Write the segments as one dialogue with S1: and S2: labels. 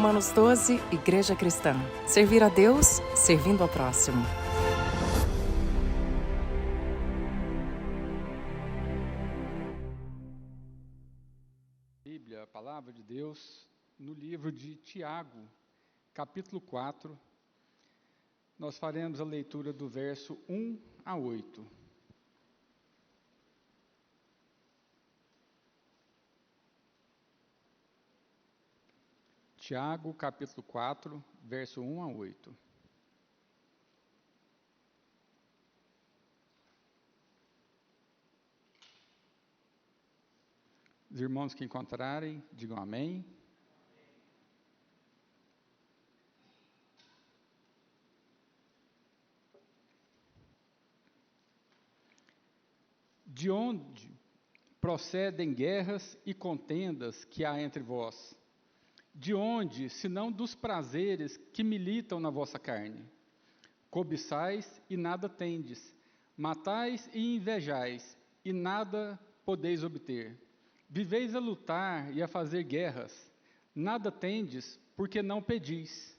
S1: Romanos 12, Igreja Cristã. Servir a Deus, servindo ao próximo.
S2: Bíblia, a palavra de Deus, no livro de Tiago, capítulo 4, nós faremos a leitura do verso 1 a 8. Tiago, capítulo 4, verso 1 a 8. Os irmãos que encontrarem, digam amém. De onde procedem guerras e contendas que há entre vós? De onde, senão dos prazeres que militam na vossa carne? Cobiçais e nada tendes, matais e invejais, e nada podeis obter. Viveis a lutar e a fazer guerras, nada tendes, porque não pedis.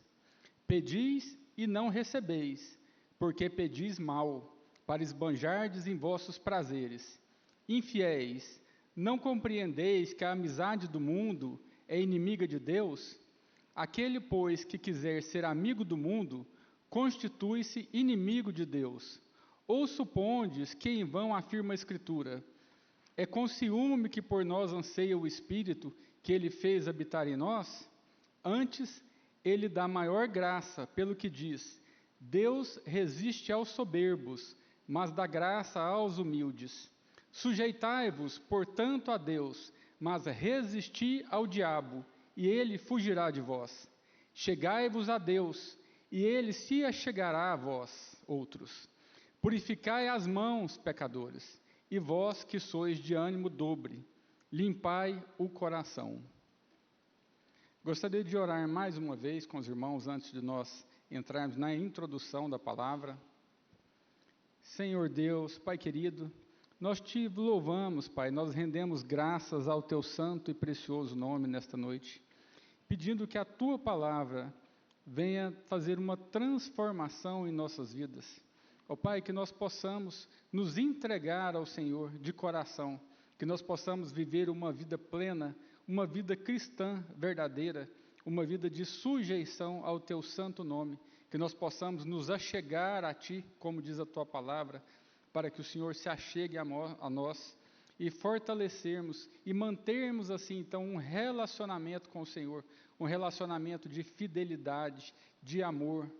S2: Pedis e não recebeis, porque pedis mal, para esbanjardes em vossos prazeres. Infiéis, não compreendeis que a amizade do mundo é inimiga de Deus? Aquele, pois, que quiser ser amigo do mundo, constitui-se inimigo de Deus. Ou supondes que em vão afirma a Escritura: é com ciúme que por nós anseia o Espírito que ele fez habitar em nós? Antes, ele dá maior graça, pelo que diz: Deus resiste aos soberbos, mas dá graça aos humildes. Sujeitai-vos, portanto, a Deus, mas resisti ao diabo, e ele fugirá de vós. Chegai-vos a Deus, e ele se achegará a vós, outros. Purificai as mãos, pecadores, e vós que sois de ânimo dobre, limpai o coração. Gostaria de orar mais uma vez com os irmãos antes de nós entrarmos na introdução da palavra. Senhor Deus, Pai querido, nós te louvamos, Pai, nós rendemos graças ao teu santo e precioso nome nesta noite, pedindo que a tua palavra venha fazer uma transformação em nossas vidas. Ó Pai, que nós possamos nos entregar ao Senhor de coração, que nós possamos viver uma vida plena, uma vida cristã verdadeira, uma vida de sujeição ao teu santo nome, que nós possamos nos achegar a ti, como diz a tua palavra, para que o Senhor se achegue a nós e fortalecermos e mantermos assim então um relacionamento com o Senhor, um relacionamento de fidelidade, de amor.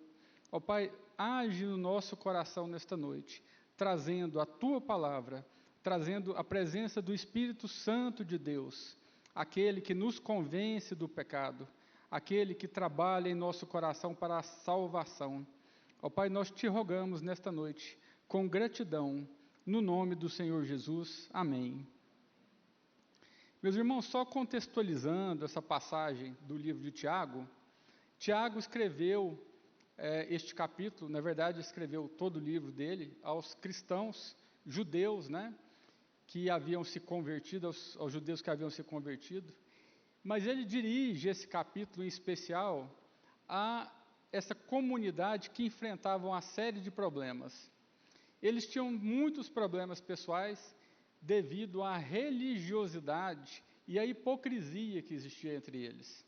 S2: Ó Pai, age no nosso coração nesta noite, trazendo a tua palavra, trazendo a presença do Espírito Santo de Deus, aquele que nos convence do pecado, aquele que trabalha em nosso coração para a salvação. Ó Pai, nós te rogamos nesta noite, com gratidão, no nome do Senhor Jesus. Amém. Meus irmãos, só contextualizando essa passagem do livro de Tiago, Tiago escreveu este capítulo, na verdade escreveu todo o livro dele, aos cristãos judeus, que haviam se convertido, aos judeus que haviam se convertido, mas ele dirige esse capítulo em especial a essa comunidade que enfrentava uma série de problemas. Eles tinham muitos problemas pessoais devido à religiosidade e à hipocrisia que existia entre eles.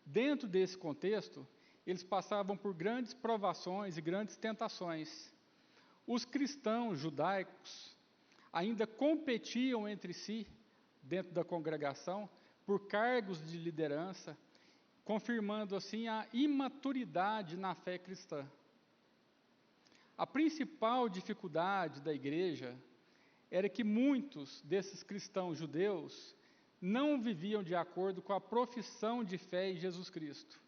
S2: Dentro desse contexto, eles passavam por grandes provações e grandes tentações. Os cristãos judaicos ainda competiam entre si, dentro da congregação, por cargos de liderança, confirmando assim a imaturidade na fé cristã. A principal dificuldade da igreja era que muitos desses cristãos judeus não viviam de acordo com a profissão de fé em Jesus Cristo.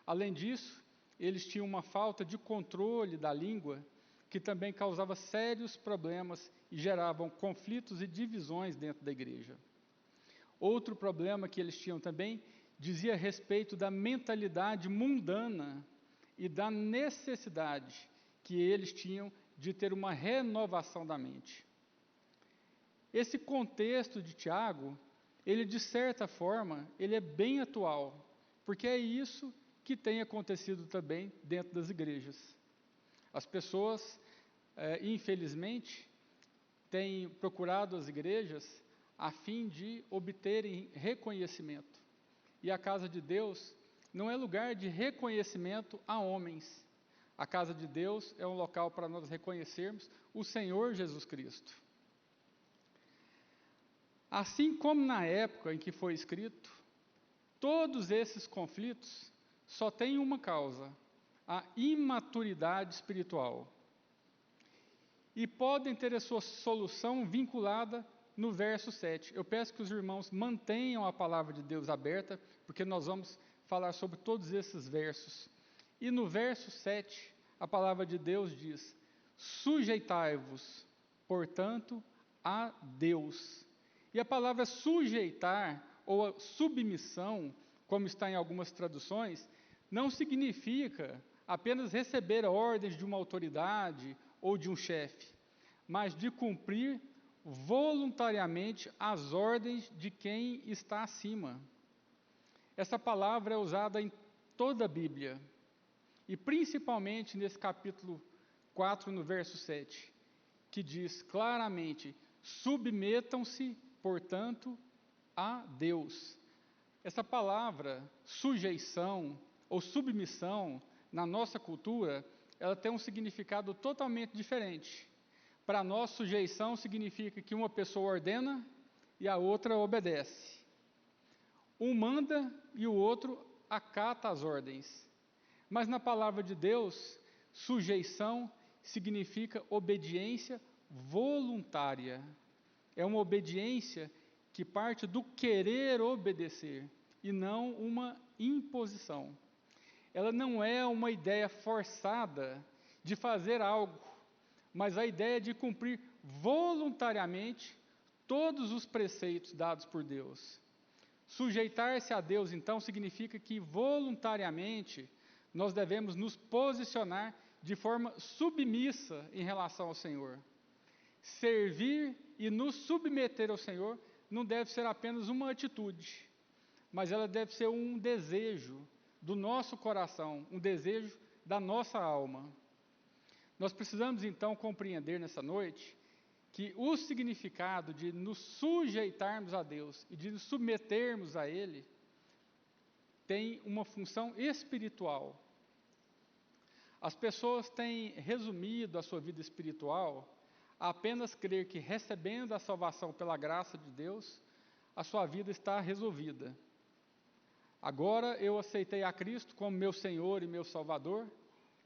S2: Além disso, eles tinham uma falta de controle da língua, que também causava sérios problemas e geravam conflitos e divisões dentro da igreja. Outro problema que eles tinham também dizia respeito da mentalidade mundana e da necessidade que eles tinham de ter uma renovação da mente. Esse contexto de Tiago, ele de certa forma, ele é bem atual, porque é isso que tem acontecido também dentro das igrejas. As pessoas, infelizmente, têm procurado as igrejas a fim de obterem reconhecimento. E a casa de Deus não é lugar de reconhecimento a homens. A casa de Deus é um local para nós reconhecermos o Senhor Jesus Cristo. Assim como na época em que foi escrito, todos esses conflitos só têm uma causa: a imaturidade espiritual. E podem ter a sua solução vinculada no verso 7. Eu peço que os irmãos mantenham a palavra de Deus aberta, porque nós vamos falar sobre todos esses versos. E no verso 7, a palavra de Deus diz: sujeitai-vos, portanto, a Deus. E a palavra sujeitar, ou submissão, como está em algumas traduções, não significa apenas receber ordens de uma autoridade ou de um chefe, mas de cumprir voluntariamente as ordens de quem está acima. Essa palavra é usada em toda a Bíblia, e principalmente nesse capítulo 4, no verso 7, que diz claramente: submetam-se, portanto, a Deus. Essa palavra, sujeição ou submissão, na nossa cultura, ela tem um significado totalmente diferente. Para nós, sujeição significa que uma pessoa ordena e a outra obedece. Um manda e o outro acata as ordens. Mas na palavra de Deus, sujeição significa obediência voluntária. É uma obediência que parte do querer obedecer e não uma imposição. Ela não é uma ideia forçada de fazer algo, mas a ideia de cumprir voluntariamente todos os preceitos dados por Deus. Sujeitar-se a Deus, então, significa que voluntariamente nós devemos nos posicionar de forma submissa em relação ao Senhor. Servir e nos submeter ao Senhor não deve ser apenas uma atitude, mas ela deve ser um desejo do nosso coração, um desejo da nossa alma. Nós precisamos então compreender nessa noite que o significado de nos sujeitarmos a Deus e de nos submetermos a Ele tem uma função espiritual. As pessoas têm resumido a sua vida espiritual a apenas crer que, recebendo a salvação pela graça de Deus, a sua vida está resolvida. Agora eu aceitei a Cristo como meu Senhor e meu Salvador,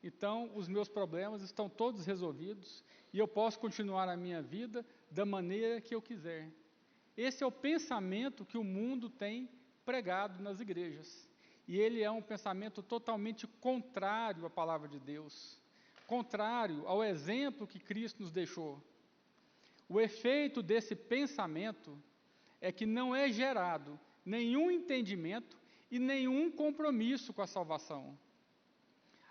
S2: então os meus problemas estão todos resolvidos e eu posso continuar a minha vida da maneira que eu quiser. Esse é o pensamento que o mundo tem pregado nas igrejas. E ele é um pensamento totalmente contrário à palavra de Deus, contrário ao exemplo que Cristo nos deixou. O efeito desse pensamento é que não é gerado nenhum entendimento e nenhum compromisso com a salvação.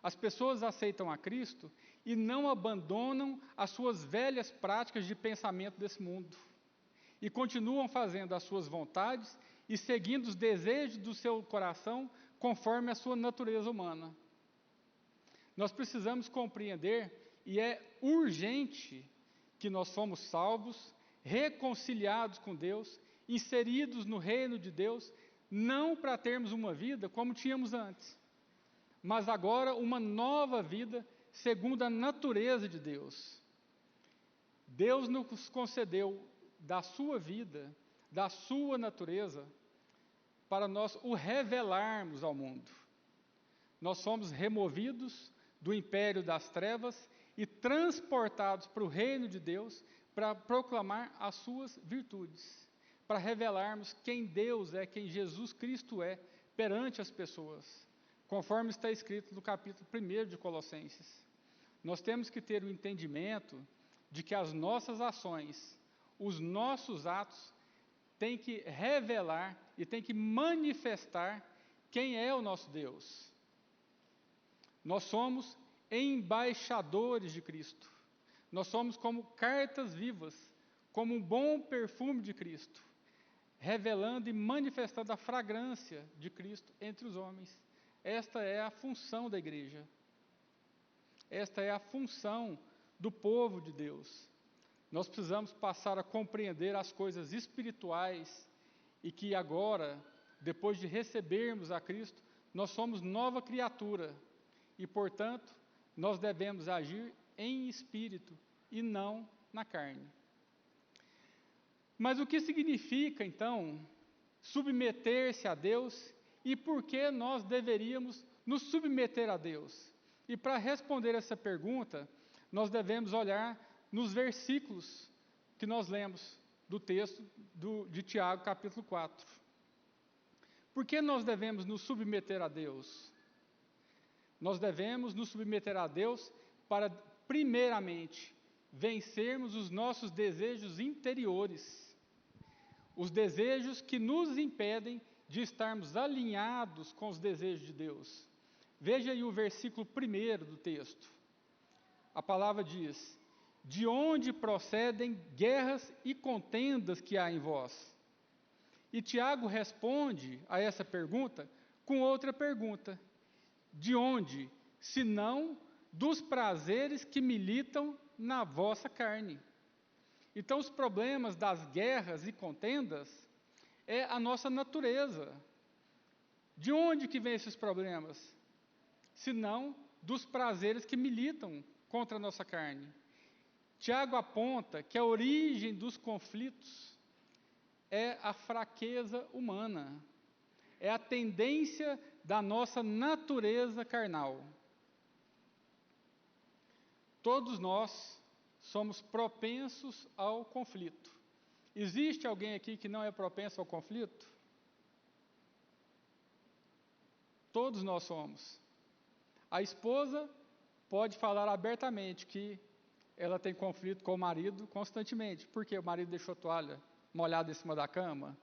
S2: As pessoas aceitam a Cristo e não abandonam as suas velhas práticas de pensamento desse mundo. E continuam fazendo as suas vontades e seguindo os desejos do seu coração conforme a sua natureza humana. Nós precisamos compreender, e é urgente, que nós somos salvos, reconciliados com Deus, inseridos no reino de Deus, não para termos uma vida como tínhamos antes, mas agora uma nova vida segundo a natureza de Deus. Deus nos concedeu da sua vida, da sua natureza, para nós o revelarmos ao mundo. Nós somos removidos do império das trevas e transportados para o reino de Deus para proclamar as suas virtudes, para revelarmos quem Deus é, quem Jesus Cristo é, perante as pessoas, conforme está escrito no capítulo 1 de Colossenses. Nós temos que ter o entendimento de que as nossas ações, os nossos atos, têm que revelar e têm que manifestar quem é o nosso Deus. Nós somos embaixadores de Cristo. Nós somos como cartas vivas, como um bom perfume de Cristo. revelando e manifestando a fragrância de Cristo entre os homens. Esta é a função da igreja. Esta é a função do povo de Deus. Nós precisamos passar a compreender as coisas espirituais e que agora, depois de recebermos a Cristo, nós somos nova criatura e, portanto, nós devemos agir em espírito e não na carne. Mas o que significa, então, submeter-se a Deus e por que nós deveríamos nos submeter a Deus? E para responder essa pergunta, nós devemos olhar nos versículos que nós lemos do texto de Tiago, capítulo 4. Por que nós devemos nos submeter a Deus? Nós devemos nos submeter a Deus para, primeiramente, vencermos os nossos desejos interiores, os desejos que nos impedem de estarmos alinhados com os desejos de Deus. Veja aí o versículo 1 do texto. A palavra diz: de onde procedem guerras e contendas que há em vós? E Tiago responde a essa pergunta com outra pergunta: de onde, senão dos prazeres que militam na vossa carne? Então, os problemas das guerras e contendas é a nossa natureza. De onde que vem esses problemas? Senão dos prazeres que militam contra a nossa carne. Tiago aponta que a origem dos conflitos é a fraqueza humana, é a tendência da nossa natureza carnal. Todos nós somos propensos ao conflito. Existe alguém aqui que não é propenso ao conflito? Todos nós somos. A esposa pode falar abertamente que ela tem conflito com o marido constantemente, porque o marido deixou a toalha molhada em cima da cama,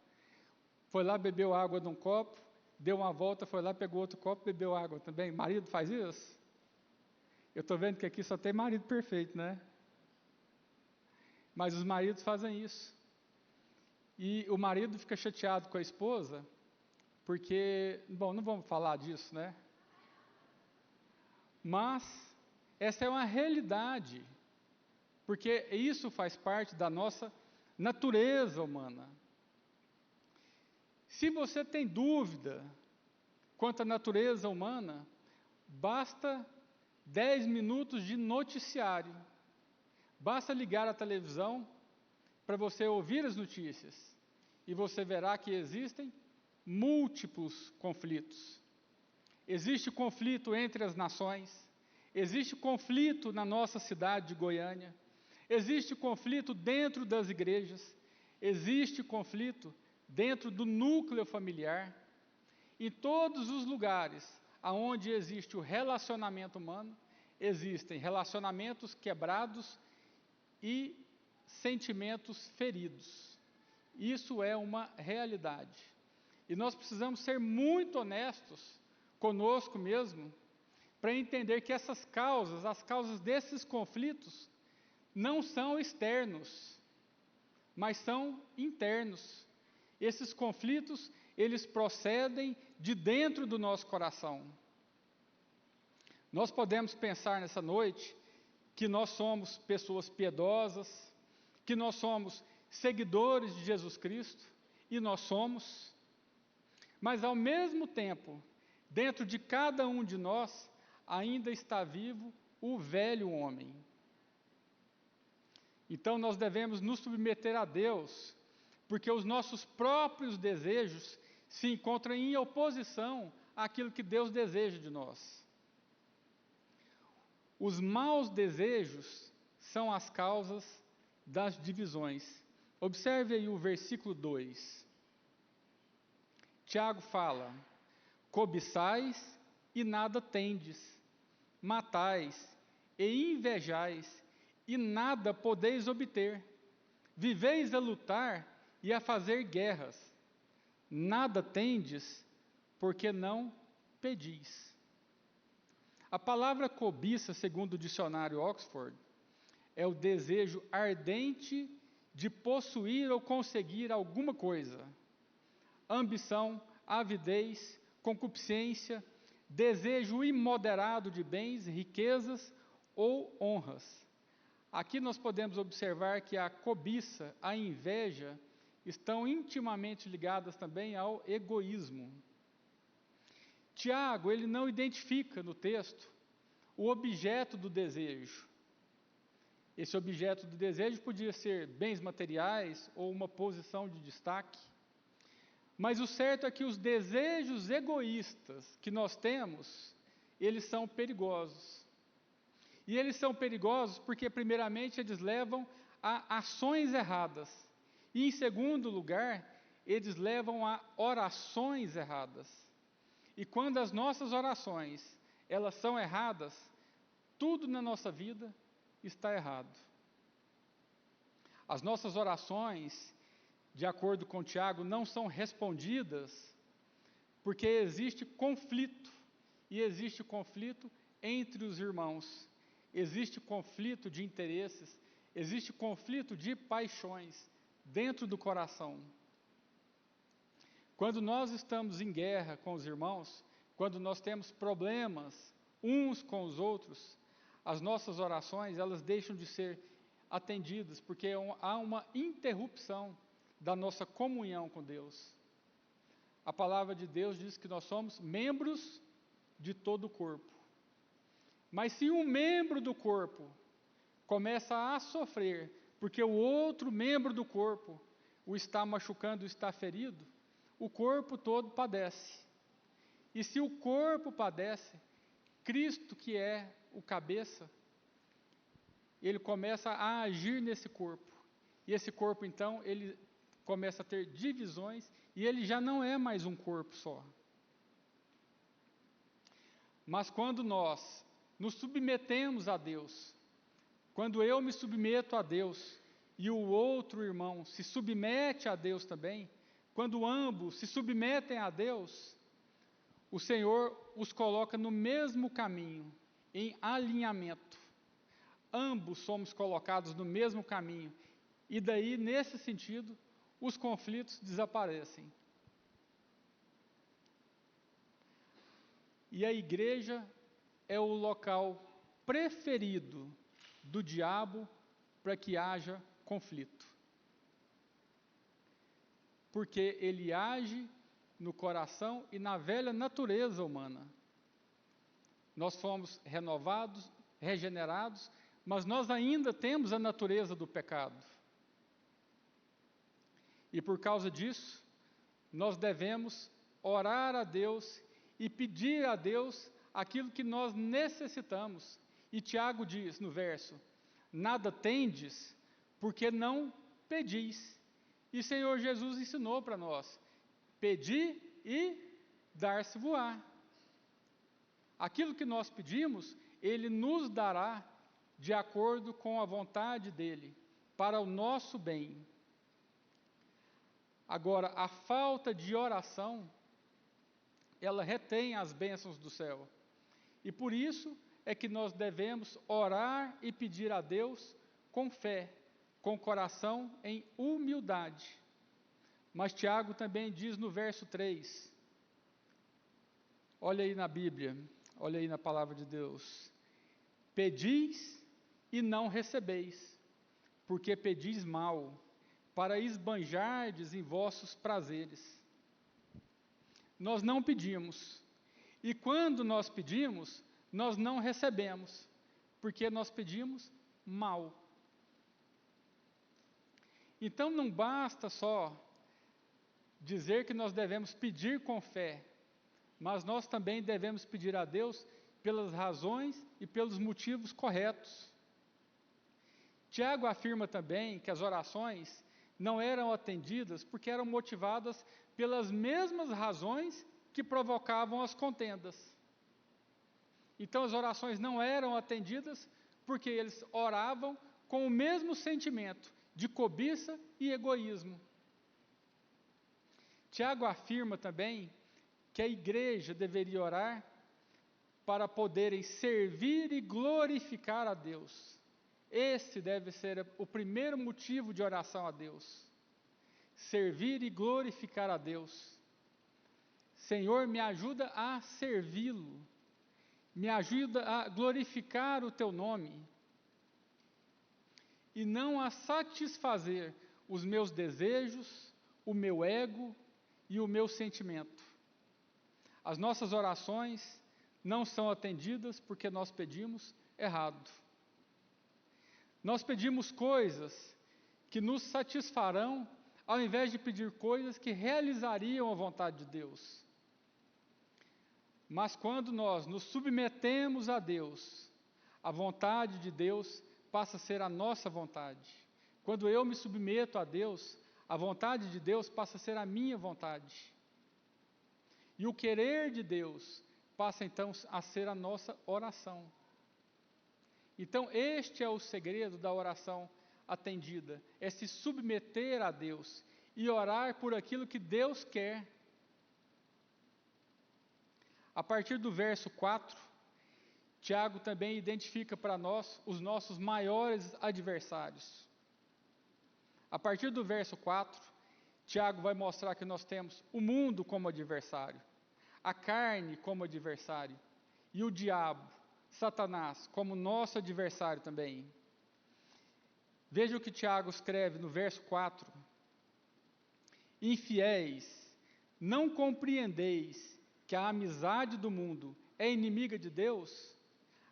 S2: foi lá, bebeu água de um copo, deu uma volta, foi lá, pegou outro copo, bebeu água também. Marido faz isso? Eu estou vendo que aqui só tem marido perfeito, né? Mas os maridos fazem isso. E o marido fica chateado com a esposa, porque, bom, não vamos falar disso, né? Mas essa é uma realidade, porque isso faz parte da nossa natureza humana. Se você tem dúvida quanto à natureza humana, basta 10 minutos de noticiário, basta ligar a televisão para você ouvir as notícias, e você verá que existem múltiplos conflitos. Existe conflito entre as nações, existe conflito na nossa cidade de Goiânia, existe conflito dentro das igrejas, existe conflito dentro do núcleo familiar. Em todos os lugares onde existe o relacionamento humano, existem relacionamentos quebrados e sentimentos feridos. Isso é uma realidade. E nós precisamos ser muito honestos conosco mesmo, para entender que essas causas, as causas desses conflitos, não são externos, mas são internos. Esses conflitos, eles procedem de dentro do nosso coração. Nós podemos pensar nessa noite que nós somos pessoas piedosas, que nós somos seguidores de Jesus Cristo, e nós somos, mas ao mesmo tempo, dentro de cada um de nós, ainda está vivo o velho homem. Então nós devemos nos submeter a Deus, porque os nossos próprios desejos se encontram em oposição àquilo que Deus deseja de nós. Os maus desejos são as causas das divisões. Observe aí o versículo 2. Tiago fala: cobiçais e nada tendes, matais e invejais e nada podeis obter, viveis a lutar e a fazer guerras, nada tendes, porque não pedis. A palavra cobiça, segundo o dicionário Oxford, é o desejo ardente de possuir ou conseguir alguma coisa. ambição, avidez, concupiscência, desejo imoderado de bens, riquezas ou honras. Aqui nós podemos observar que a cobiça, a inveja, estão intimamente ligadas também ao egoísmo. Tiago, ele não identifica no texto o objeto do desejo. Esse objeto do desejo podia ser bens materiais ou uma posição de destaque. Mas o certo é que os desejos egoístas que nós temos, eles são perigosos. E eles são perigosos porque, primeiramente, eles levam a ações erradas. E, em segundo lugar, eles levam a orações erradas. E quando as nossas orações, elas são erradas, tudo na nossa vida está errado. As nossas orações, de acordo com Tiago, não são respondidas porque existe conflito. E existe conflito entre os irmãos. Existe conflito de interesses, existe conflito de paixões dentro do coração. Quando nós estamos em guerra com os irmãos, quando nós temos problemas uns com os outros, as nossas orações, elas deixam de ser atendidas, porque há uma interrupção da nossa comunhão com Deus. A palavra de Deus diz que nós somos membros de todo o corpo. Mas se um membro do corpo começa a sofrer, porque o outro membro do corpo o está machucando, o está ferido, o corpo todo padece. E se o corpo padece, Cristo, que é o cabeça, ele começa a agir nesse corpo. E esse corpo, então, ele começa a ter divisões, e ele já não é mais um corpo só. Mas quando nós nos submetemos a Deus, quando eu me submeto a Deus e o outro irmão se submete a Deus também, quando ambos se submetem a Deus, o Senhor os coloca no mesmo caminho, em alinhamento. Ambos somos colocados no mesmo caminho, e daí, nesse sentido, os conflitos desaparecem. E a igreja é o local preferido do diabo para que haja conflito. Porque ele age no coração e na velha natureza humana. Nós fomos renovados, regenerados, mas nós ainda temos a natureza do pecado. E por causa disso, nós devemos orar a Deus e pedir a Deus aquilo que nós necessitamos. E Tiago diz no verso: nada tendes, porque não pedis. E o Senhor Jesus ensinou para nós: pedir e dar-se-vos-á. Aquilo que nós pedimos, Ele nos dará de acordo com a vontade dEle, para o nosso bem. Agora, a falta de oração, ela retém as bênçãos do céu. E por isso é que nós devemos orar e pedir a Deus com fé, com o coração em humildade. Mas Tiago também diz no verso 3, olha aí na Bíblia, olha aí na palavra de Deus: pedis e não recebeis, porque pedis mal, para esbanjardes em vossos prazeres. Nós não pedimos, e quando nós pedimos, nós não recebemos, porque nós pedimos mal. Então não basta só dizer que nós devemos pedir com fé, mas nós também devemos pedir a Deus pelas razões e pelos motivos corretos. Tiago afirma também que as orações não eram atendidas porque eram motivadas pelas mesmas razões que provocavam as contendas. Então as orações não eram atendidas porque eles oravam com o mesmo sentimento de cobiça e egoísmo. Tiago afirma também que a igreja deveria orar para poderem servir e glorificar a Deus. Esse deve ser o primeiro motivo de oração a Deus. Servir e glorificar a Deus. Senhor, me ajuda a servi-lo, me ajuda a glorificar o teu nome, e não a satisfazer os meus desejos, o meu ego e o meu sentimento. As nossas orações não são atendidas porque nós pedimos errado. Nós pedimos coisas que nos satisfarão, ao invés de pedir coisas que realizariam a vontade de Deus. Mas quando nós nos submetemos a Deus, a vontade de Deus passa a ser a nossa vontade. Quando eu me submeto a Deus, a vontade de Deus passa a ser a minha vontade. E o querer de Deus passa então a ser a nossa oração. Então este é o segredo da oração atendida, é se submeter a Deus e orar por aquilo que Deus quer. A partir do verso 4, Tiago também identifica para nós os nossos maiores adversários. A partir do verso 4, Tiago vai mostrar que nós temos o mundo como adversário, a carne como adversário, e o diabo, Satanás, como nosso adversário também. Veja o que Tiago escreve no verso 4. Infiéis, não compreendeis que a amizade do mundo é inimiga de Deus?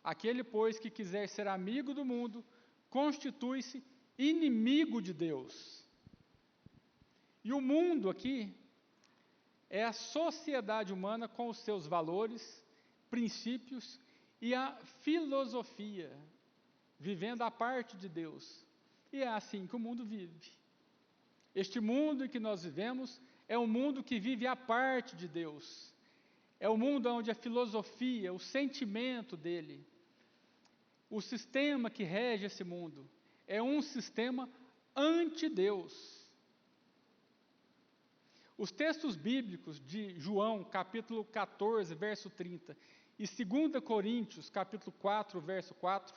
S2: Aquele, pois, que quiser ser amigo do mundo, constitui-se inimigo de Deus. E o mundo aqui é a sociedade humana com os seus valores, princípios e a filosofia, vivendo à parte de Deus. E é assim que o mundo vive. Este mundo em que nós vivemos é um mundo que vive à parte de Deus. É o mundo onde a filosofia, o sentimento dele, o sistema que rege esse mundo, é um sistema anti-Deus. Os textos bíblicos de João, capítulo 14, verso 30, e 2 Coríntios, capítulo 4, verso 4,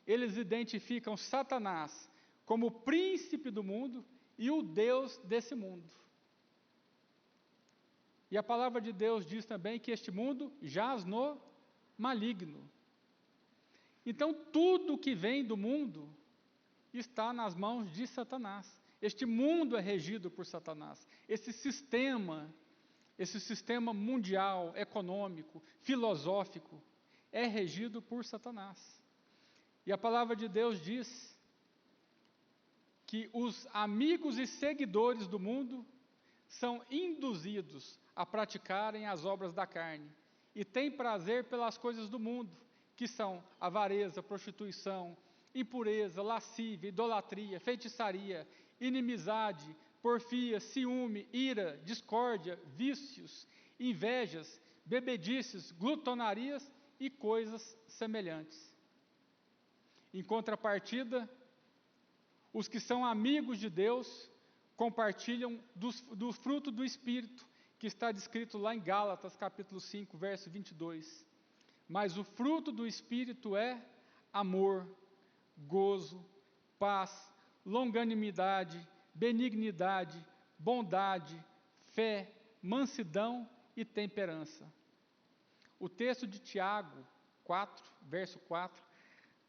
S2: eles identificam Satanás como o príncipe do mundo e o Deus desse mundo. E a palavra de Deus diz também que este mundo jaz no maligno. Então, tudo que vem do mundo está nas mãos de Satanás. Este mundo é regido por Satanás. Esse sistema mundial, econômico, filosófico, é regido por Satanás. E a palavra de Deus diz que os amigos e seguidores do mundo são induzidos a praticarem as obras da carne e têm prazer pelas coisas do mundo, que são avareza, prostituição, impureza, lascívia, idolatria, feitiçaria, inimizade, porfia, ciúme, ira, discórdia, vícios, invejas, bebedices, glutonarias e coisas semelhantes. Em contrapartida, os que são amigos de Deus compartilham do fruto do Espírito, que está descrito lá em Gálatas, capítulo 5, verso 22. Mas o fruto do Espírito é amor, gozo, paz, longanimidade, benignidade, bondade, fé, mansidão e temperança. O texto de Tiago 4, verso 4,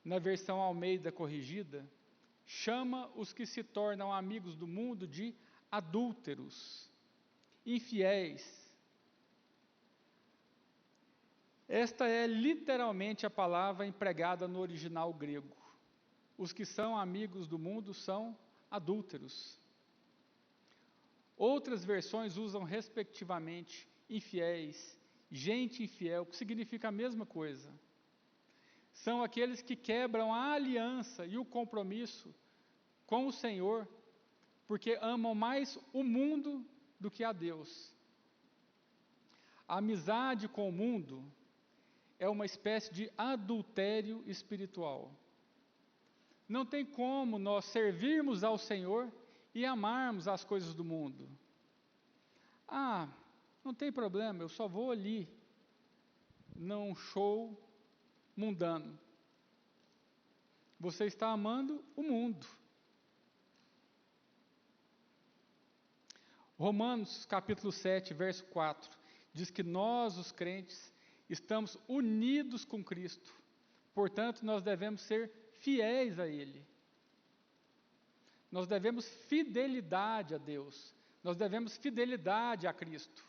S2: na versão Almeida corrigida, chama os que se tornam amigos do mundo de adúlteros, infiéis. Esta é literalmente a palavra empregada no original grego. Os que são amigos do mundo são adúlteros. Outras versões usam respectivamente infiéis, gente infiel, que significa a mesma coisa. São aqueles que quebram a aliança e o compromisso com o Senhor, porque amam mais o mundo do que a Deus. A amizade com o mundo é uma espécie de adultério espiritual. Não tem como nós servirmos ao Senhor e amarmos as coisas do mundo. Ah, não tem problema, eu só vou ali, num show mundano. Você está amando o mundo. Romanos capítulo 7, verso 4, diz que nós, os crentes, estamos unidos com Cristo. Portanto, nós devemos ser fiéis a Ele. Nós devemos fidelidade a Deus. Nós devemos fidelidade a Cristo.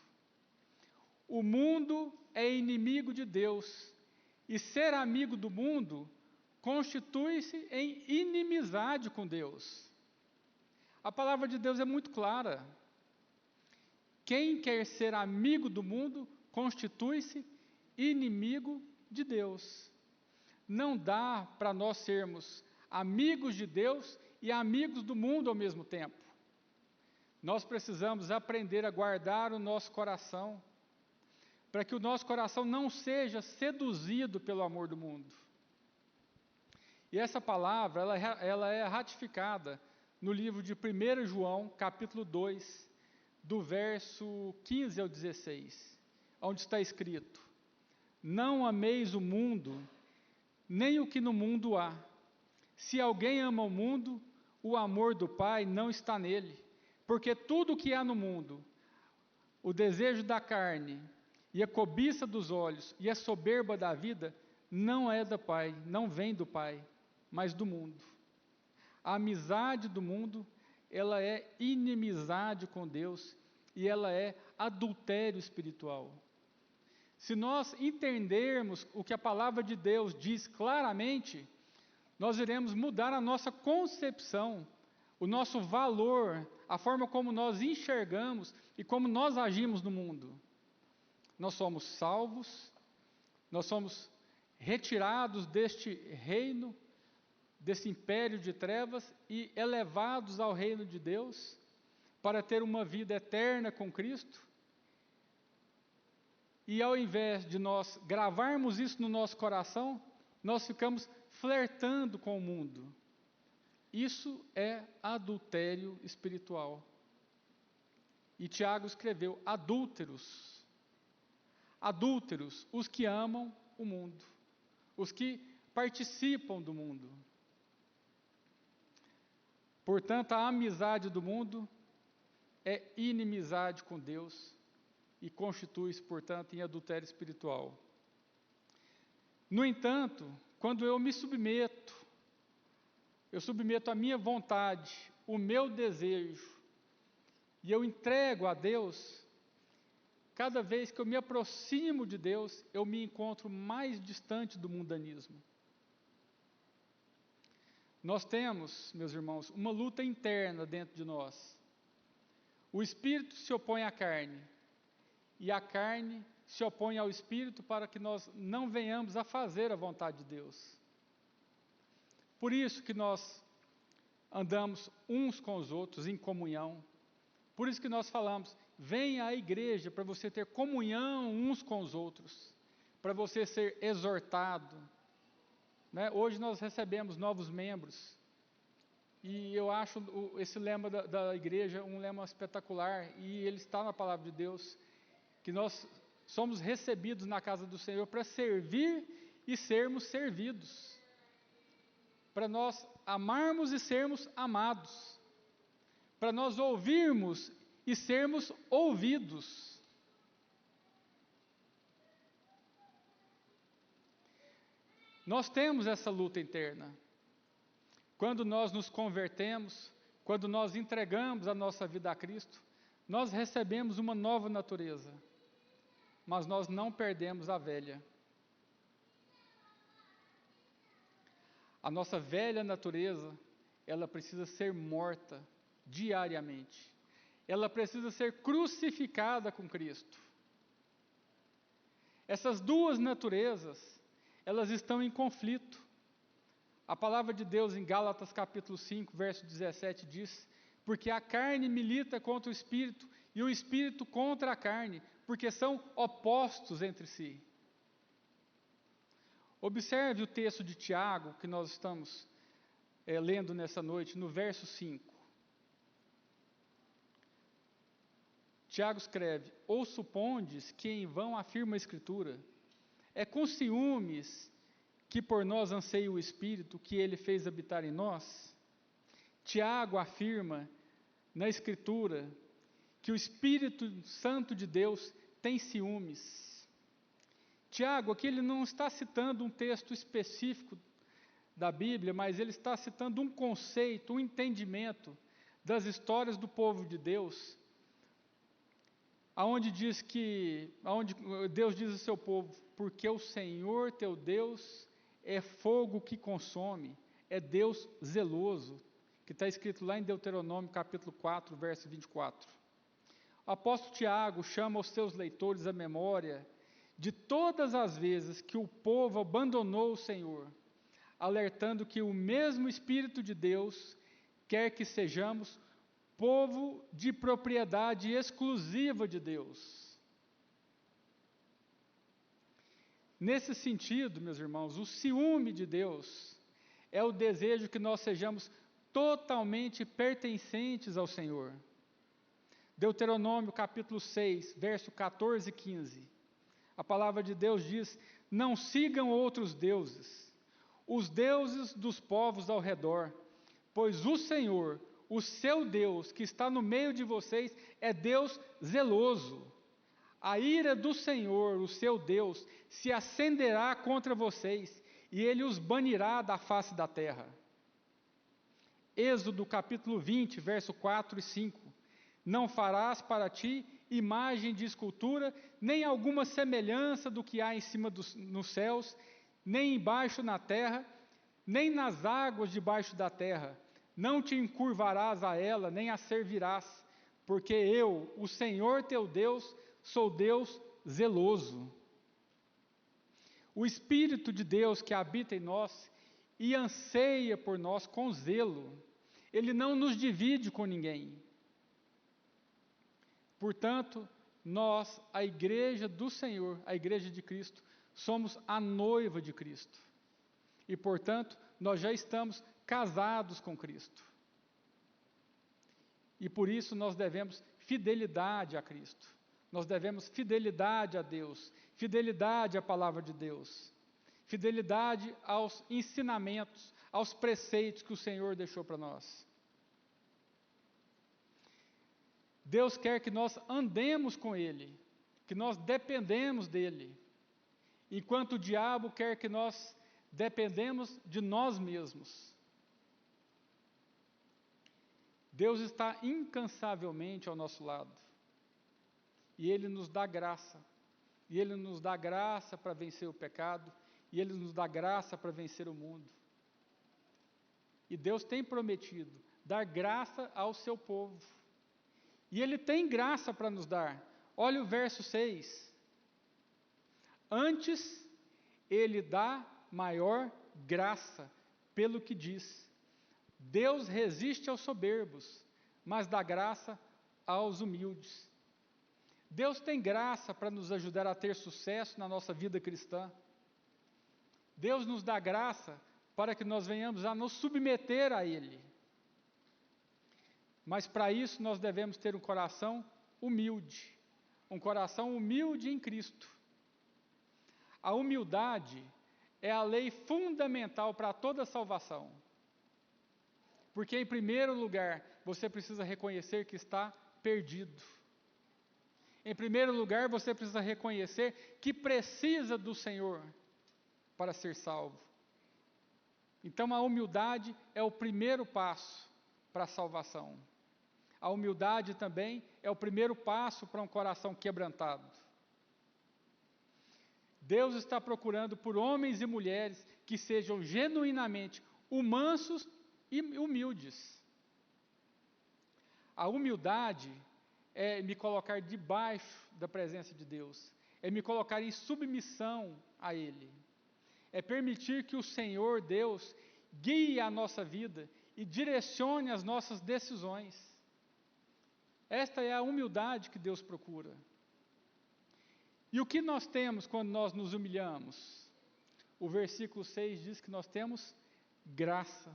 S2: O mundo é inimigo de Deus. E ser amigo do mundo constitui-se em inimizade com Deus. A palavra de Deus é muito clara. Quem quer ser amigo do mundo constitui-se inimigo de Deus. Não dá para nós sermos amigos de Deus e amigos do mundo ao mesmo tempo. Nós precisamos aprender a guardar o nosso coração, para que o nosso coração não seja seduzido pelo amor do mundo. E essa palavra, ela é ratificada no livro de 1 João, capítulo 2, do verso 15 ao 16, onde está escrito: não ameis o mundo, nem o que no mundo há. Se alguém ama o mundo, o amor do Pai não está nele, porque tudo o que há no mundo, o desejo da carne, e a cobiça dos olhos, e a soberba da vida, não é do Pai, não vem do Pai, mas do mundo. A amizade do mundo, ela é inimizade com Deus, e ela é adultério espiritual. Se nós entendermos o que a palavra de Deus diz claramente, nós iremos mudar a nossa concepção, o nosso valor, a forma como nós enxergamos e como nós agimos no mundo. Nós somos salvos, nós somos retirados deste reino, desse império de trevas e elevados ao reino de Deus, para ter uma vida eterna com Cristo. E ao invés de nós gravarmos isso no nosso coração, nós ficamos flertando com o mundo. Isso é adultério espiritual. E Tiago escreveu: adúlteros. Adúlteros, os que amam o mundo, os que participam do mundo. Portanto, a amizade do mundo é inimizade com Deus e constitui-se, portanto, em adultério espiritual. No entanto, quando eu me submeto, eu submeto a minha vontade, o meu desejo, e eu entrego a Deus, cada vez que eu me aproximo de Deus, eu me encontro mais distante do mundanismo. Nós temos, meus irmãos, uma luta interna dentro de nós. O espírito se opõe à carne, e a carne se opõe ao espírito para que nós não venhamos a fazer a vontade de Deus. Por isso que nós andamos uns com os outros em comunhão. Por isso que nós falamos: venha à igreja para você ter comunhão uns com os outros, para você ser exortado. Né? Hoje nós recebemos novos membros, e eu acho esse lema da igreja um lema espetacular, e ele está na palavra de Deus, que nós somos recebidos na casa do Senhor para servir e sermos servidos, para nós amarmos e sermos amados, para nós ouvirmos e sermos ouvidos. Nós temos essa luta interna. Quando nós nos convertemos, quando nós entregamos a nossa vida a Cristo, nós recebemos uma nova natureza, mas nós não perdemos a velha. A nossa velha natureza, ela precisa ser morta diariamente. Ela precisa ser crucificada com Cristo. Essas duas naturezas, elas estão em conflito. A palavra de Deus em Gálatas capítulo 5, verso 17 diz: porque a carne milita contra o espírito e o espírito contra a carne, porque são opostos entre si. Observe o texto de Tiago que nós estamos lendo nessa noite, no verso 5. Tiago escreve: ou supondes que em vão afirma a Escritura, é com ciúmes que por nós anseia o Espírito que ele fez habitar em nós? Tiago afirma na Escritura que o Espírito Santo de Deus tem ciúmes. Tiago, aqui ele não está citando um texto específico da Bíblia, mas ele está citando um conceito, um entendimento das histórias do povo de Deus, aonde Deus diz ao seu povo, porque o Senhor teu Deus é fogo que consome, é Deus zeloso, que está escrito lá em Deuteronômio capítulo 4, verso 24. O apóstolo Tiago chama os seus leitores à memória de todas as vezes que o povo abandonou o Senhor, alertando que o mesmo Espírito de Deus quer que sejamos povo de propriedade exclusiva de Deus. Nesse sentido, meus irmãos, o ciúme de Deus é o desejo que nós sejamos totalmente pertencentes ao Senhor. Deuteronômio capítulo 6, verso 14 e 15. A palavra de Deus diz: não sigam outros deuses, os deuses dos povos ao redor, pois o Senhor, o seu Deus, que está no meio de vocês, é Deus zeloso. A ira do Senhor, o seu Deus, se acenderá contra vocês, e ele os banirá da face da terra. Êxodo capítulo 20, verso 4 e 5. Não farás para ti imagem de escultura, nem alguma semelhança do que há em cima nos céus, nem embaixo na terra, nem nas águas debaixo da terra. Não te encurvarás a ela, nem a servirás, porque eu, o Senhor teu Deus, sou Deus zeloso. O Espírito de Deus que habita em nós e anseia por nós com zelo, ele não nos divide com ninguém. Portanto, nós, a igreja do Senhor, a igreja de Cristo, somos a noiva de Cristo. E, portanto, nós já estamos casados com Cristo. E por isso nós devemos fidelidade a Cristo. Nós devemos fidelidade a Deus, fidelidade à palavra de Deus, fidelidade aos ensinamentos, aos preceitos que o Senhor deixou para nós. Deus quer que nós andemos com Ele, que nós dependemos dEle, enquanto o diabo quer que nós dependemos de nós mesmos. Deus está incansavelmente ao nosso lado, e Ele nos dá graça, e Ele nos dá graça para vencer o pecado, e Ele nos dá graça para vencer o mundo. E Deus tem prometido dar graça ao seu povo, e Ele tem graça para nos dar. Olha o verso 6. Antes, Ele dá maior graça, pelo que diz: Deus resiste aos soberbos, mas dá graça aos humildes. Deus tem graça para nos ajudar a ter sucesso na nossa vida cristã. Deus nos dá graça para que nós venhamos a nos submeter a Ele. Mas para isso nós devemos ter um coração humilde em Cristo. A humildade é a lei fundamental para toda salvação. Porque, em primeiro lugar, você precisa reconhecer que está perdido. Em primeiro lugar, você precisa reconhecer que precisa do Senhor para ser salvo. Então, a humildade é o primeiro passo para a salvação. A humildade também é o primeiro passo para um coração quebrantado. Deus está procurando por homens e mulheres que sejam genuinamente mansos e humildes. A humildade é me colocar debaixo da presença de Deus, é me colocar em submissão a Ele, é permitir que o Senhor Deus guie a nossa vida e direcione as nossas decisões. Esta é a humildade que Deus procura. E o que nós temos quando nós nos humilhamos? O versículo 6 diz que nós temos graça.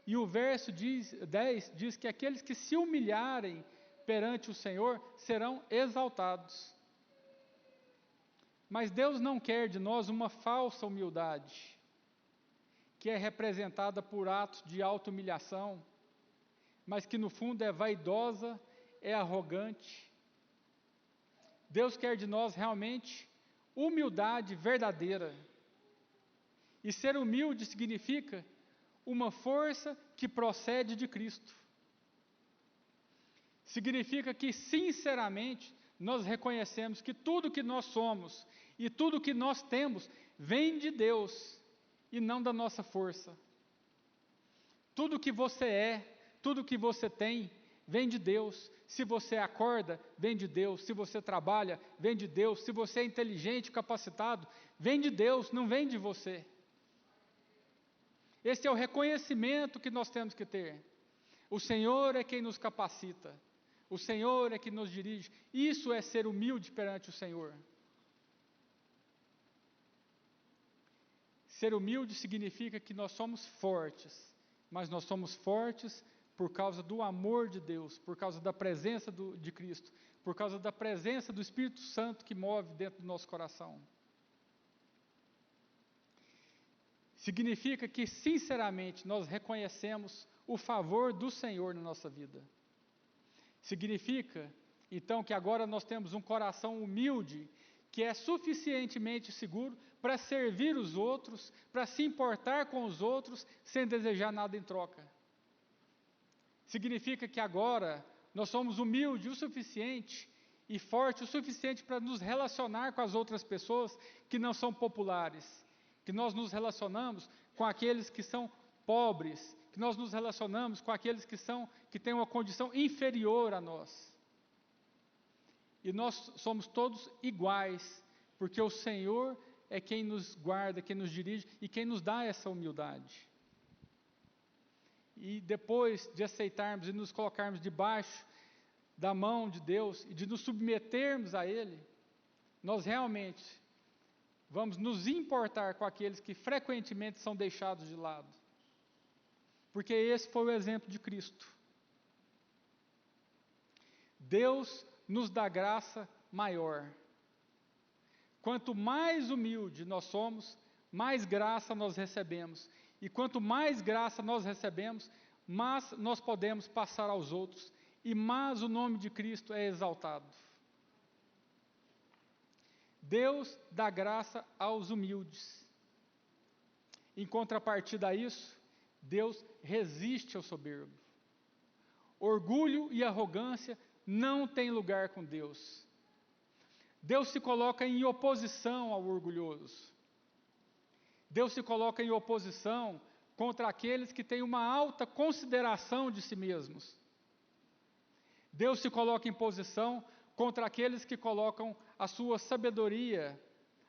S2: E o verso 10 diz que aqueles que se humilharem perante o Senhor serão exaltados. Mas Deus não quer de nós uma falsa humildade, que é representada por atos de auto-humilhação, mas que no fundo é vaidosa, é arrogante. Deus quer de nós realmente humildade verdadeira. E ser humilde significa uma força que procede de Cristo. Significa que, sinceramente, nós reconhecemos que tudo que nós somos e tudo que nós temos vem de Deus e não da nossa força. Tudo que você é, tudo que você tem, vem de Deus. Se você acorda, vem de Deus. Se você trabalha, vem de Deus. Se você é inteligente, capacitado, vem de Deus, não vem de você. Esse é o reconhecimento que nós temos que ter. O Senhor é quem nos capacita. O Senhor é quem nos dirige. Isso é ser humilde perante o Senhor. Ser humilde significa que nós somos fortes, mas nós somos fortes por causa do amor de Deus, por causa da presença de Cristo, por causa da presença do Espírito Santo que move dentro do nosso coração. Significa que, sinceramente, nós reconhecemos o favor do Senhor na nossa vida. Significa, então, que agora nós temos um coração humilde, que é suficientemente seguro para servir os outros, para se importar com os outros, sem desejar nada em troca. Significa que agora nós somos humildes o suficiente e forte o suficiente para nos relacionar com as outras pessoas que não são populares, que nós nos relacionamos com aqueles que são pobres, que nós nos relacionamos com aqueles que têm uma condição inferior a nós. E nós somos todos iguais, porque o Senhor é quem nos guarda, quem nos dirige e quem nos dá essa humildade. E depois de aceitarmos e nos colocarmos debaixo da mão de Deus e de nos submetermos a Ele, nós realmente vamos nos importar com aqueles que frequentemente são deixados de lado. Porque esse foi o exemplo de Cristo. Deus nos dá graça maior. Quanto mais humilde nós somos, mais graça nós recebemos. E quanto mais graça nós recebemos, mais nós podemos passar aos outros. E mais o nome de Cristo é exaltado. Deus dá graça aos humildes. Em contrapartida a isso, Deus resiste ao soberbo. Orgulho e arrogância não têm lugar com Deus. Deus se coloca em oposição ao orgulhoso. Deus se coloca em oposição contra aqueles que têm uma alta consideração de si mesmos. Deus se coloca em posição contra aqueles que colocam a sua sabedoria,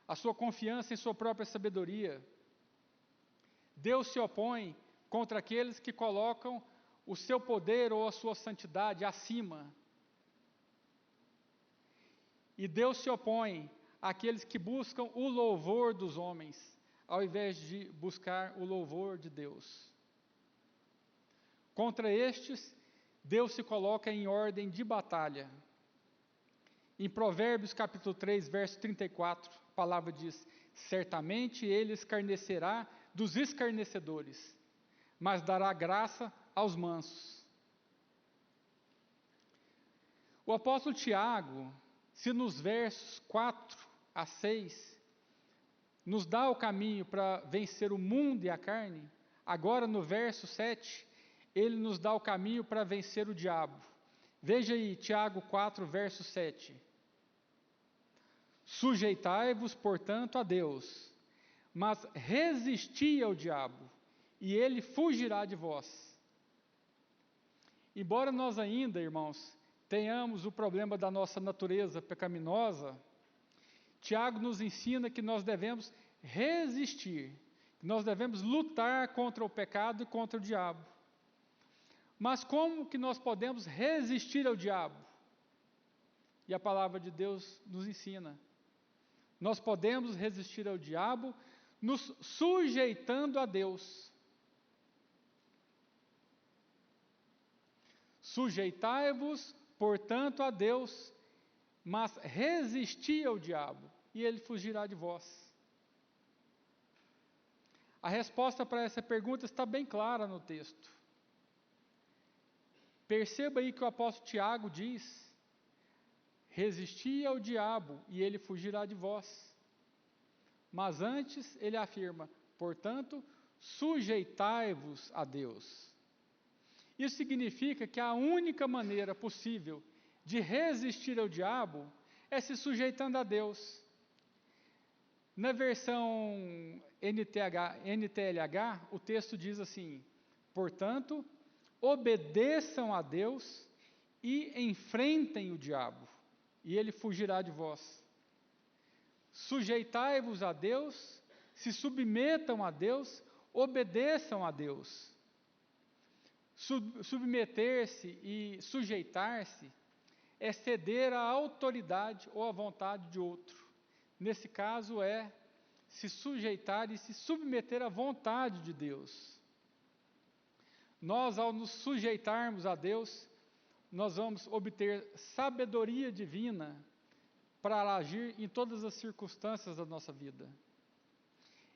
S2: a sua confiança em sua própria sabedoria. Deus se opõe contra aqueles que colocam o seu poder ou a sua santidade acima. E Deus se opõe àqueles que buscam o louvor dos homens, ao invés de buscar o louvor de Deus. Contra estes, Deus se coloca em ordem de batalha. Em Provérbios capítulo 3, verso 34, a palavra diz: certamente ele escarnecerá dos escarnecedores, mas dará graça aos mansos. O apóstolo Tiago, se nos versos 4 a 6, nos dá o caminho para vencer o mundo e a carne, agora no verso 7, ele nos dá o caminho para vencer o diabo. Veja aí, Tiago 4, verso 7. Sujeitai-vos, portanto, a Deus, mas resisti ao diabo, e ele fugirá de vós. Embora nós ainda, irmãos, tenhamos o problema da nossa natureza pecaminosa, Tiago nos ensina que nós devemos resistir, que nós devemos lutar contra o pecado e contra o diabo. Mas como que nós podemos resistir ao diabo? E a palavra de Deus nos ensina. Nós podemos resistir ao diabo nos sujeitando a Deus. Sujeitai-vos, portanto, a Deus, mas resisti ao diabo, e ele fugirá de vós. A resposta para essa pergunta está bem clara no texto. Perceba aí que o apóstolo Tiago diz: Resisti ao diabo e ele fugirá de vós. Mas antes ele afirma: portanto, sujeitai-vos a Deus. Isso significa que a única maneira possível de resistir ao diabo é se sujeitando a Deus. Na versão NTLH, o texto diz assim: portanto, obedeçam a Deus e enfrentem o diabo, e ele fugirá de vós. Sujeitai-vos a Deus, se submetam a Deus, obedeçam a Deus. Submeter-se e sujeitar-se é ceder à autoridade ou à vontade de outro. Nesse caso é se sujeitar e se submeter à vontade de Deus. Nós, ao nos sujeitarmos a Deus, nós vamos obter sabedoria divina para agir em todas as circunstâncias da nossa vida.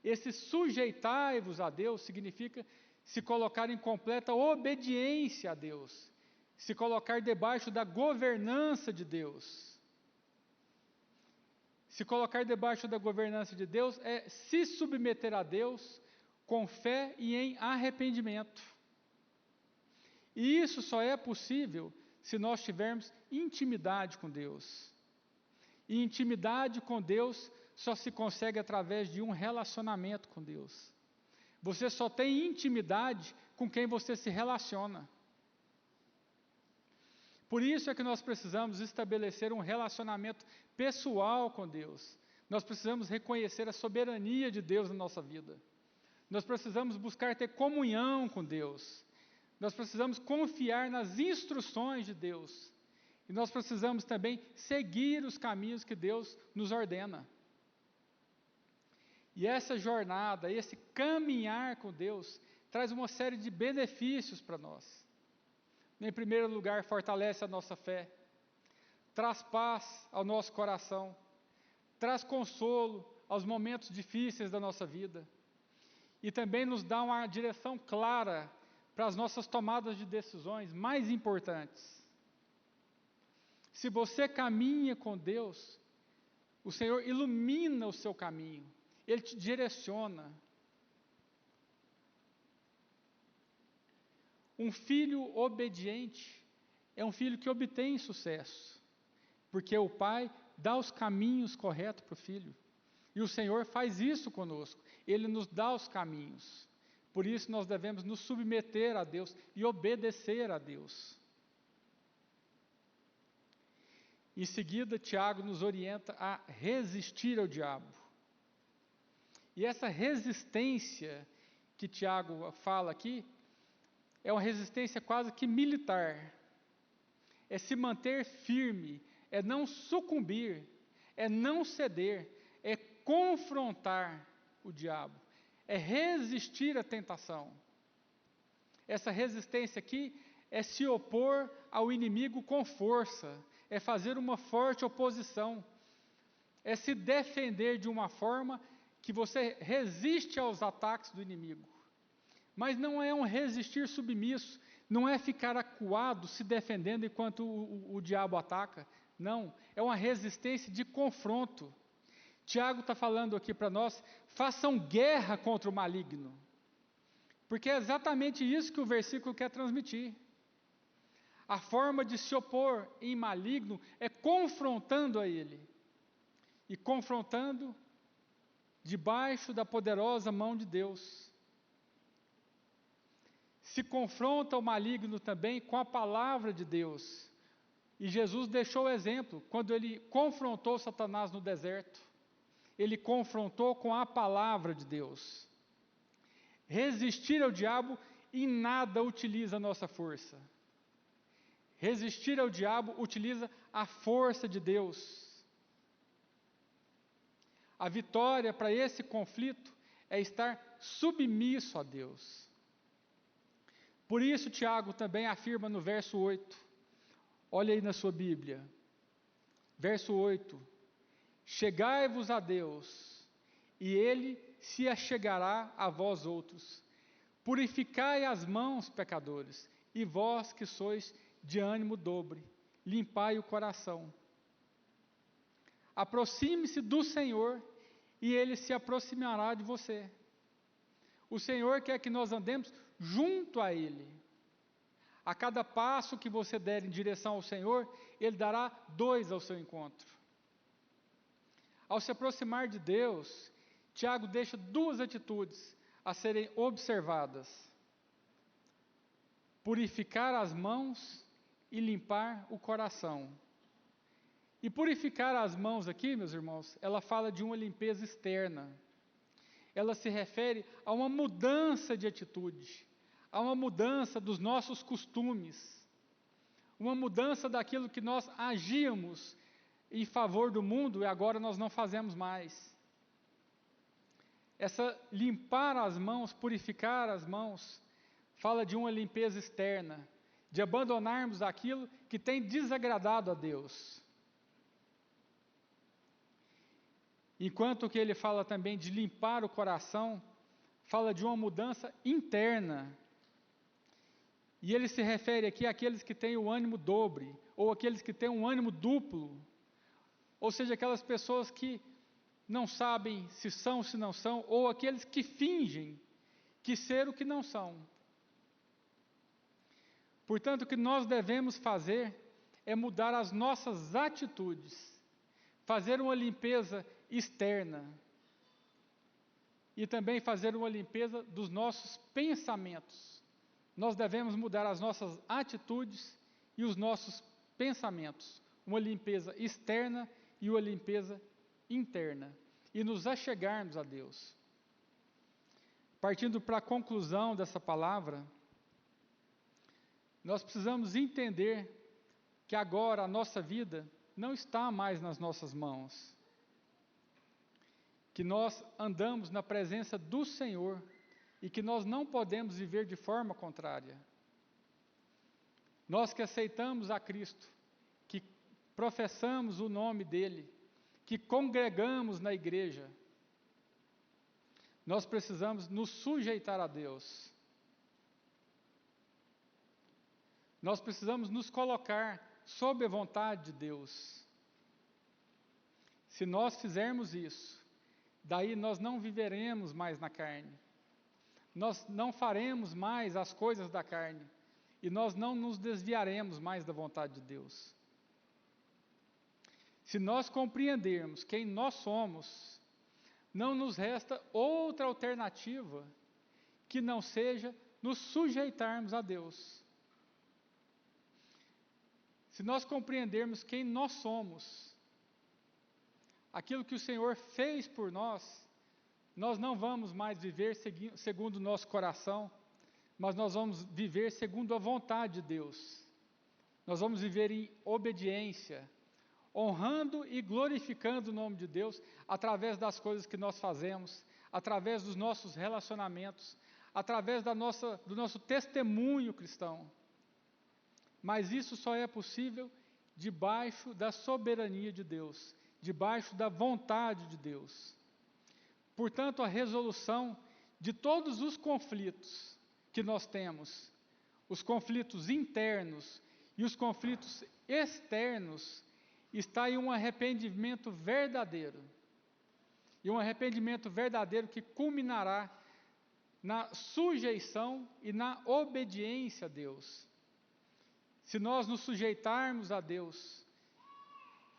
S2: Esse sujeitai-vos a Deus significa se colocar em completa obediência a Deus, se colocar debaixo da governança de Deus. Se colocar debaixo da governança de Deus é se submeter a Deus com fé e em arrependimento. E isso só é possível se nós tivermos intimidade com Deus. E intimidade com Deus só se consegue através de um relacionamento com Deus. Você só tem intimidade com quem você se relaciona. Por isso é que nós precisamos estabelecer um relacionamento pessoal com Deus. Nós precisamos reconhecer a soberania de Deus na nossa vida. Nós precisamos buscar ter comunhão com Deus. Nós precisamos confiar nas instruções de Deus. E nós precisamos também seguir os caminhos que Deus nos ordena. E essa jornada, esse caminhar com Deus, traz uma série de benefícios para nós. Em primeiro lugar, fortalece a nossa fé, traz paz ao nosso coração, traz consolo aos momentos difíceis da nossa vida e também nos dá uma direção clara para as nossas tomadas de decisões mais importantes. Se você caminha com Deus, o Senhor ilumina o seu caminho, Ele te direciona. Um filho obediente é um filho que obtém sucesso, porque o pai dá os caminhos corretos para o filho. E o Senhor faz isso conosco, Ele nos dá os caminhos. Por isso nós devemos nos submeter a Deus e obedecer a Deus. Em seguida, Tiago nos orienta a resistir ao diabo. E essa resistência que Tiago fala aqui, é uma resistência quase que militar. É se manter firme, é não sucumbir, é não ceder, é confrontar o diabo, é resistir à tentação. Essa resistência aqui é se opor ao inimigo com força, é fazer uma forte oposição, é se defender de uma forma que você resiste aos ataques do inimigo. Mas não é um resistir submisso, não é ficar acuado, se defendendo enquanto o diabo ataca. Não, é uma resistência de confronto. Tiago está falando aqui para nós, façam guerra contra o maligno. Porque é exatamente isso que o versículo quer transmitir. A forma de se opor em maligno é confrontando a ele. E confrontando debaixo da poderosa mão de Deus. Se confronta o maligno também com a palavra de Deus. E Jesus deixou o exemplo, quando ele confrontou Satanás no deserto. Ele confrontou com a palavra de Deus. Resistir ao diabo em nada utiliza a nossa força. Resistir ao diabo utiliza a força de Deus. A vitória para esse conflito é estar submisso a Deus. Por isso, Tiago também afirma no verso 8, olha aí na sua Bíblia, verso 8, chegai-vos a Deus, e Ele se achegará a vós outros. Purificai as mãos, pecadores, e vós que sois de ânimo dobre, limpai o coração. Aproxime-se do Senhor e Ele se aproximará de você. O Senhor quer que nós andemos junto a Ele. A cada passo que você der em direção ao Senhor, Ele dará 2 ao seu encontro. Ao se aproximar de Deus, Tiago deixa 2 atitudes a serem observadas: purificar as mãos e limpar o coração. E purificar as mãos aqui, meus irmãos, ela fala de uma limpeza externa. Ela se refere a uma mudança de atitude, a uma mudança dos nossos costumes, uma mudança daquilo que nós agíamos em favor do mundo e agora nós não fazemos mais. Essa limpar as mãos, purificar as mãos, fala de uma limpeza externa, de abandonarmos aquilo que tem desagradado a Deus. Enquanto que ele fala também de limpar o coração, fala de uma mudança interna. E ele se refere aqui àqueles que têm o ânimo dobre, ou aqueles que têm um ânimo duplo, ou seja, aquelas pessoas que não sabem se são ou se não são, ou aqueles que fingem que ser o que não são. Portanto, o que nós devemos fazer é mudar as nossas atitudes, fazer uma limpeza externa e também fazer uma limpeza dos nossos pensamentos. Nós devemos mudar as nossas atitudes e os nossos pensamentos, uma limpeza externa e uma limpeza interna, e nos achegarmos a Deus. Partindo para a conclusão dessa palavra, nós precisamos entender que agora a nossa vida não está mais nas nossas mãos, que nós andamos na presença do Senhor e que nós não podemos viver de forma contrária. Nós que aceitamos a Cristo, que professamos o nome dEle, que congregamos na igreja, nós precisamos nos sujeitar a Deus. Nós precisamos nos colocar sob a vontade de Deus. Se nós fizermos isso, daí nós não viveremos mais na carne. Nós não faremos mais as coisas da carne. E nós não nos desviaremos mais da vontade de Deus. Se nós compreendermos quem nós somos, não nos resta outra alternativa que não seja nos sujeitarmos a Deus. Se nós compreendermos quem nós somos, aquilo que o Senhor fez por nós, nós não vamos mais viver segundo o nosso coração, mas nós vamos viver segundo a vontade de Deus. Nós vamos viver em obediência, honrando e glorificando o nome de Deus, através das coisas que nós fazemos, através dos nossos relacionamentos, através do nosso testemunho cristão. Mas isso só é possível debaixo da soberania de Deus, debaixo da vontade de Deus. Portanto, a resolução de todos os conflitos que nós temos, os conflitos internos e os conflitos externos, está em um arrependimento verdadeiro. E um arrependimento verdadeiro que culminará na sujeição e na obediência a Deus. Se nós nos sujeitarmos a Deus,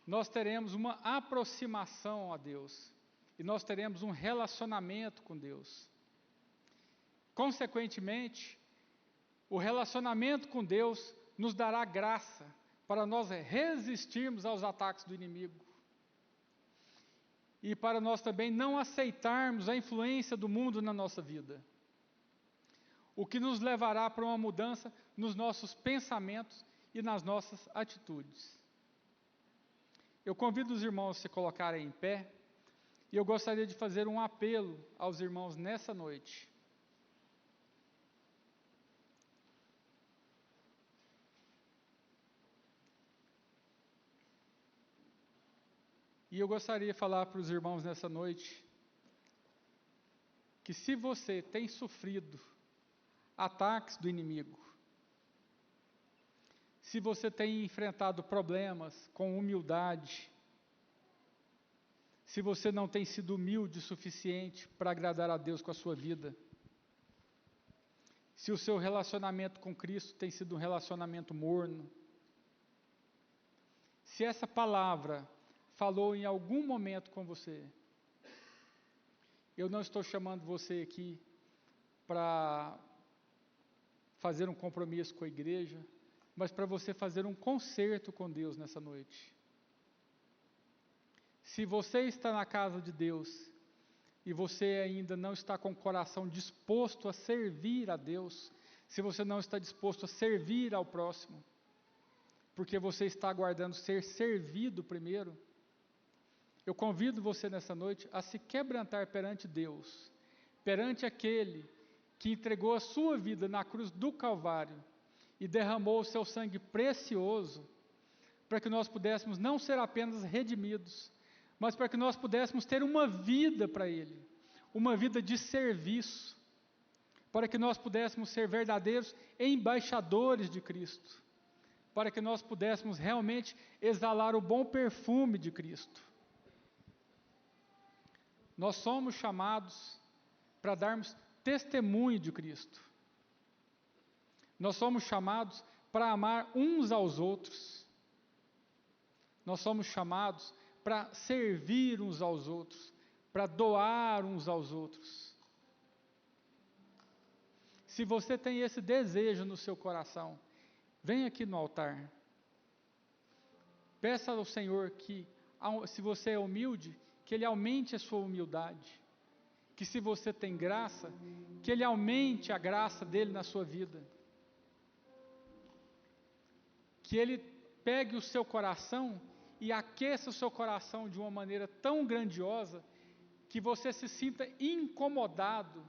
S2: nós teremos uma aproximação a Deus. E nós teremos um relacionamento com Deus. Consequentemente, o relacionamento com Deus nos dará graça para nós resistirmos aos ataques do inimigo. E para nós também não aceitarmos a influência do mundo na nossa vida. O que nos levará para uma mudança nos nossos pensamentos e nas nossas atitudes. Eu convido os irmãos a se colocarem em pé, e eu gostaria de fazer um apelo aos irmãos nessa noite. E eu gostaria de falar para os irmãos nessa noite, que se você tem sofrido ataques do inimigo, se você tem enfrentado problemas com humildade, se você não tem sido humilde o suficiente para agradar a Deus com a sua vida. Se o seu relacionamento com Cristo tem sido um relacionamento morno. Se essa palavra falou em algum momento com você, eu não estou chamando você aqui para fazer um compromisso com a igreja, mas para você fazer um concerto com Deus nessa noite. Se você está na casa de Deus e você ainda não está com o coração disposto a servir a Deus, se você não está disposto a servir ao próximo, porque você está aguardando ser servido primeiro, eu convido você nessa noite a se quebrantar perante Deus, perante aquele que entregou a sua vida na cruz do Calvário e derramou o seu sangue precioso, para que nós pudéssemos não ser apenas redimidos, mas para que nós pudéssemos ter uma vida para Ele, uma vida de serviço, para que nós pudéssemos ser verdadeiros embaixadores de Cristo, para que nós pudéssemos realmente exalar o bom perfume de Cristo. Nós somos chamados para darmos testemunho de Cristo. Nós somos chamados para amar uns aos outros. Nós somos chamados para servir uns aos outros, para doar uns aos outros. Se você tem esse desejo no seu coração, venha aqui no altar. Peça ao Senhor que, se você é humilde, que Ele aumente a sua humildade. Que se você tem graça, que Ele aumente a graça dEle na sua vida. Que Ele pegue o seu coração e aqueça o seu coração de uma maneira tão grandiosa, que você se sinta incomodado,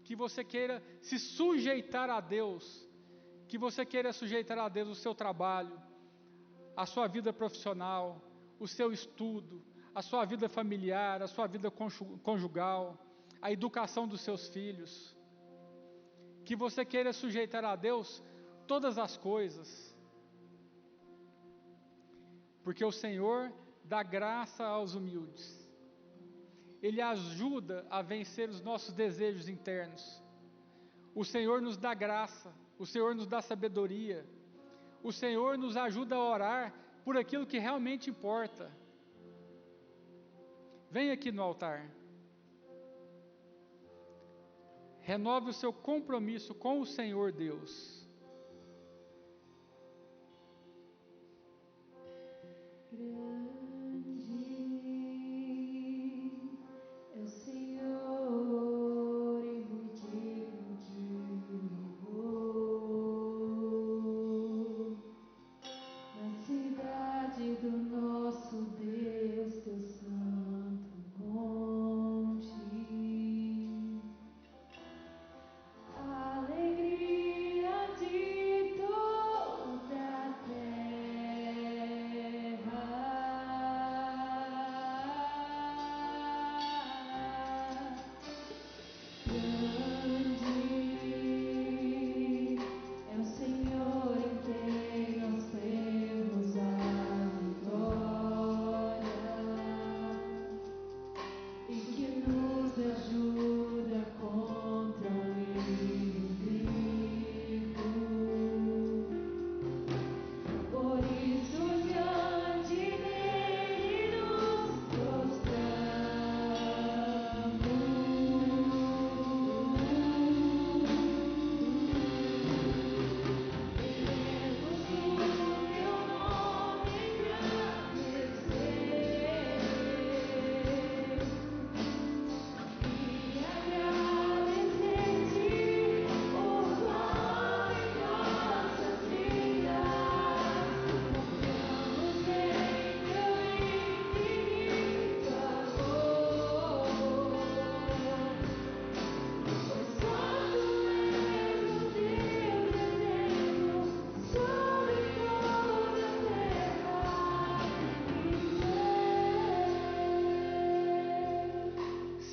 S2: que você queira se sujeitar a Deus, que você queira sujeitar a Deus o seu trabalho, a sua vida profissional, o seu estudo, a sua vida familiar, a sua vida conjugal, a educação dos seus filhos, que você queira sujeitar a Deus todas as coisas, porque o Senhor dá graça aos humildes, Ele ajuda a vencer os nossos desejos internos, o Senhor nos dá graça, o Senhor nos dá sabedoria, o Senhor nos ajuda a orar por aquilo que realmente importa. Venha aqui no altar. Renove o seu compromisso com o Senhor Deus.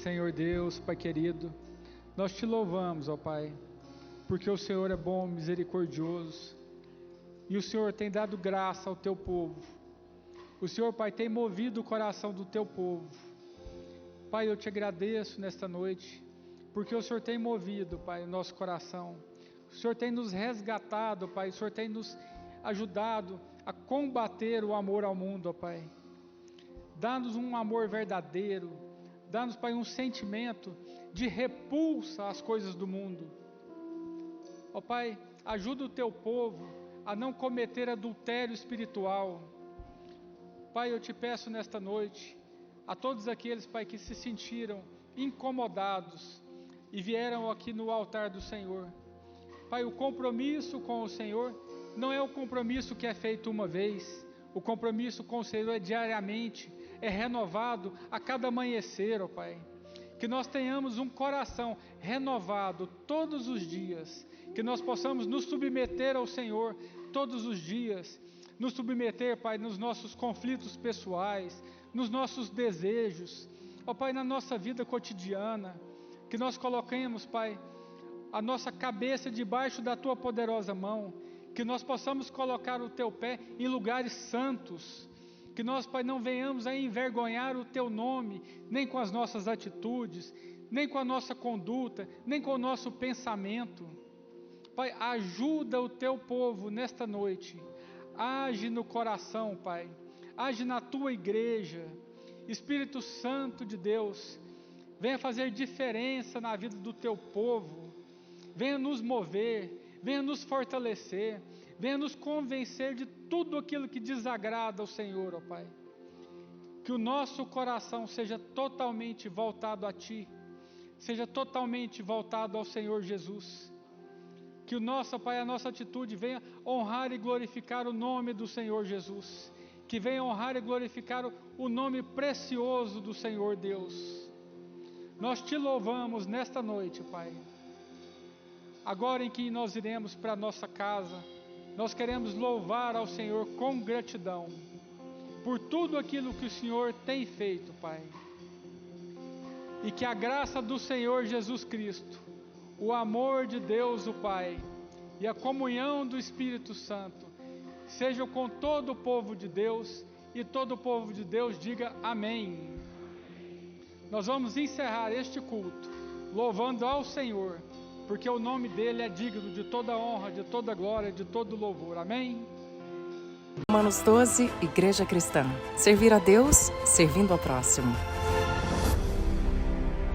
S2: Senhor Deus, Pai querido, nós te louvamos, ó Pai, porque o Senhor é bom, misericordioso, e o Senhor tem dado graça ao teu povo. O Senhor, Pai, tem movido o coração do teu povo. Pai, eu te agradeço nesta noite, porque o Senhor tem movido, Pai, o nosso coração. O Senhor tem nos resgatado, Pai. O Senhor tem nos ajudado a combater o amor ao mundo, ó Pai. Dá-nos um amor verdadeiro. Dá-nos, Pai, um sentimento de repulsa às coisas do mundo. Ó Pai, ajuda o teu povo a não cometer adultério espiritual. Pai, eu te peço nesta noite, a todos aqueles, Pai, que se sentiram incomodados e vieram aqui no altar do Senhor. Pai, o compromisso com o Senhor não é o compromisso que é feito uma vez. O compromisso com o Senhor é diariamente, é renovado a cada amanhecer, ó Pai. Que nós tenhamos um coração renovado todos os dias. Que nós possamos nos submeter ao Senhor todos os dias. Nos submeter, Pai, nos nossos conflitos pessoais, nos nossos desejos, ó Pai, na nossa vida cotidiana, que nós coloquemos, Pai, a nossa cabeça debaixo da Tua poderosa mão, que nós possamos colocar o Teu pé em lugares santos, que nós, Pai, não venhamos a envergonhar o Teu nome, nem com as nossas atitudes, nem com a nossa conduta, nem com o nosso pensamento. Pai, ajuda o Teu povo nesta noite, age no coração, Pai, age na Tua igreja. Espírito Santo de Deus, venha fazer diferença na vida do Teu povo, venha nos mover, venha nos fortalecer, venha nos convencer de tudo aquilo que desagrada ao Senhor, ó Pai. Que o nosso coração seja totalmente voltado a Ti, seja totalmente voltado ao Senhor Jesus. Que o nosso, Pai, a nossa atitude venha honrar e glorificar o nome do Senhor Jesus. Que venha honrar e glorificar o nome precioso do Senhor Deus. Nós Te louvamos nesta noite, Pai. Agora em que nós iremos para a nossa casa, nós queremos louvar ao Senhor com gratidão, por tudo aquilo que o Senhor tem feito, Pai. E que a graça do Senhor Jesus Cristo, o amor de Deus o Pai e a comunhão do Espírito Santo sejam com todo o povo de Deus, e todo o povo de Deus diga amém. Nós vamos encerrar este culto louvando ao Senhor, porque o nome dele é digno de toda honra, de toda glória, de todo louvor. Amém?
S1: Romanos 12, Igreja Cristã. Servir a Deus, servindo ao próximo.